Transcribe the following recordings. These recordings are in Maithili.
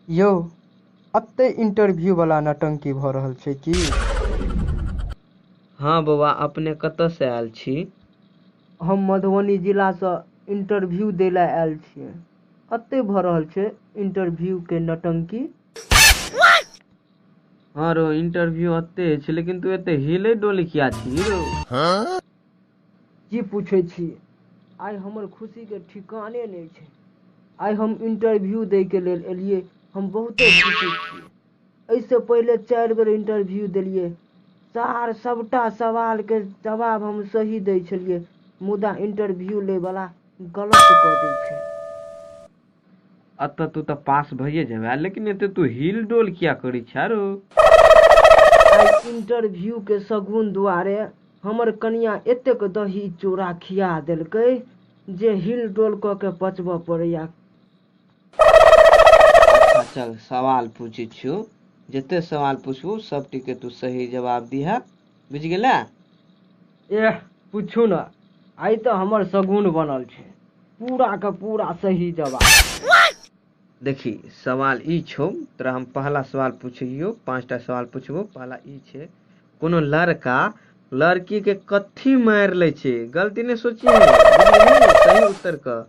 यो अत्ते इंटरव्यू वाला नटंकी भ रहल छै की? हाँ बौआ, अपने कतऽ से आयल छी? हम मधुबनी जिला से इंटरव्यू दै ला आयल छियै। अत्ते भ रहल छै इंटरव्यू के नटंकी। हाँ रो, इंटरव्यू अत्ते छै, लेकिन तू एते हिले डोली किया छी रो? की पूछे छी? आइ हमर खुशी के ठिकाने नहीं छै। आइ हम इंटरव्यू दै के लेल एलियै। हम बहुते खुशी छियै। ऐसे पहले 4 बेर इंटरव्यू देलियै। सबटा सवाल के जवाब हम सही दै छलियै, मुदा इंटरव्यू ले वाला गलत क दै छै। अत्ते तू तो पास भइए जेबे, लेकिन एते तू हिल डोल किया करी छा रो? आइ इंटरव्यू के शगुन दुआरे हमर कनिया एतेक दही चूड़ा खिया देलकै जे हिल डोल क के पचबऽ पड़ैया। अच्छा चल, सवाल पूछी छियो। जते सवाल पूछू सब के तू सही जवाब दिहा, बुझ गेला? एह पूछू न, आइ तो हमर शगुन बनल छै। पूरा का पूरा सही जवाब। देखी, सवाल ई छौ, तोरा हम पहला सवाल पूछियो, 5टा सवाल पूछबो। पहला ई छै, कोनो लड़का लड़की के कथी मार ले छै? गलती नहीं सोची है, बुझली? सही उत्तर क।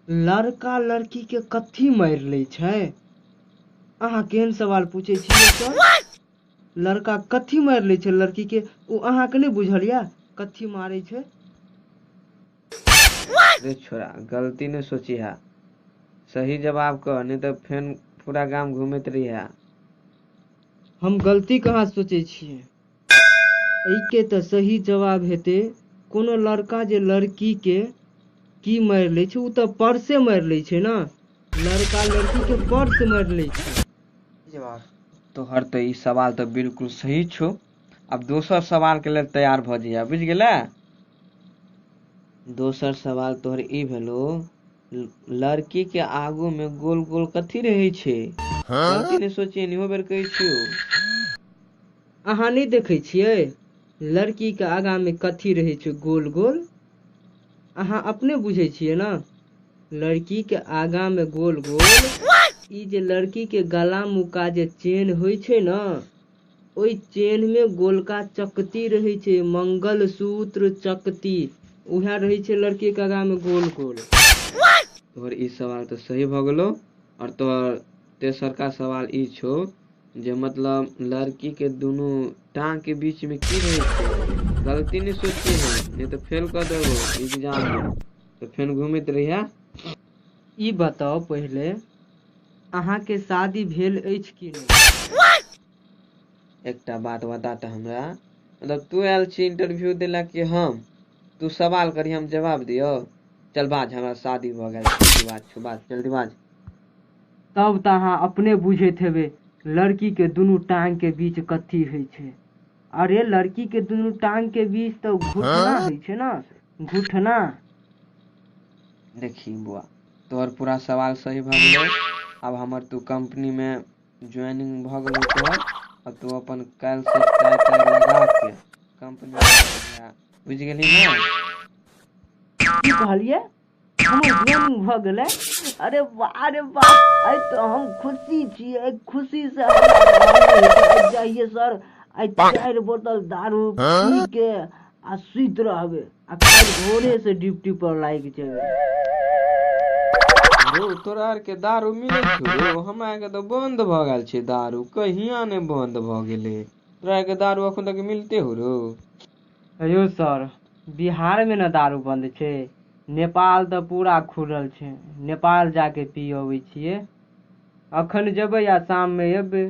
लड़का लड़की के कथी मार ले छै? अहाँ केहन सवाल पूछे छियै सर? लड़का कथी मार ले छै लड़की के? उ अहाँ के नहीं बुझल या कथी मारे छै? रे छोरा, गलती नहीं सोची है, सही जवाब कह, नहीं तो फिर पूरा गांव घूमत रही है। हम गलती कहाँ सोचे छियै। एके तो सही जवाब हेते, कोनो लड़का जे लड़की के की मार ले छै, उ तो पर्से मार ले छै ना। लड़का लड़की के पर्स मार ले छै। जवाब तोहर तो ई सवाल तो बिल्कुल सही छो। अब दोसर सवाल के लिए तैयार भ जइया, बुझ गेला? दोसर सवाल तोहर ई भेलो, लड़की के आगू में गोल गोल कथी रहे छै? गलती नहीं सोचिए, निहो बेर कहै छियो। अहाँ नहीं देखे छियै लड़की के आगा में कथी रहे छै गोल गोल? अहाँ अपने बुझे छियै ना। लड़की के आगा में गोल गोल ई जे लड़की के गला मुका जे चेन होय छै ना, ओई चेन में गोलका चकती रहे छै, मंगलसूत्र चकती। उहे रहे छै लड़की के आगा में गोल गोल। तोहर ई सवाल तो सही भ गेलो। और तोहर तेसर का सवाल ई छो, जे मतलब लड़की के दोनों टांग के बीच में की रहे छै? गलती नहीं सोची है, नहीं तो फेल कर देबो एग्जाम में, तो फिर घूमत रहिया। ई बताओ पहले, अहाँ के शादी भेल अछि कि नहीं? एकटा बात बता त हमरा, मतलब तू आयल छी इंटरव्यू देला कि हम? तू सवाल करी, हम जवाब दियो? चल बाज, हमरा शादी भ गेल छै, जल्दी बाज छो, बाज जल्दी बाज। तब त अहाँ अपने बुझैत हेबै लड़की के दुनू टांग के बीच कथी होइ छै। अरे लड़की के दुनू टांग के बीच तो घुटना होइ छै ना, घुटना। देखी बुआ, तोहर पूरा सवाल सही भ गेलो। अब हमर तू कंपनी में ज्वाइनिंग भ गेलो तोहर। अब तू अपन काल से टाई ताई लगा के कंपनी में बुझ गेली ना? की कहलिए? हमर ज्वाइनिंग भ गेलै? अरे वाह रे वाह, आइ तो हम खुशी छियै। खुशी से हमरा जाइए सर, आइ 4 बोतल दारू पी के आ सुत रहबे, आ कल भोरे से ड्यूटी पर लाग जेबे। रो तोरा आर के दारू मिले छौ रो? हमरा के तो बंद भ गेल छै दारू, कहिया ने बंद भ गेले। तोरा के दारू अखन तक मिलते हो रो? अयो सर, बिहार में ना दारू बंद छै, नेपाल तो पूरा खुलल छै। नेपाल जाके पी अबै छियै। अखन जेबै आ शाम में एबै।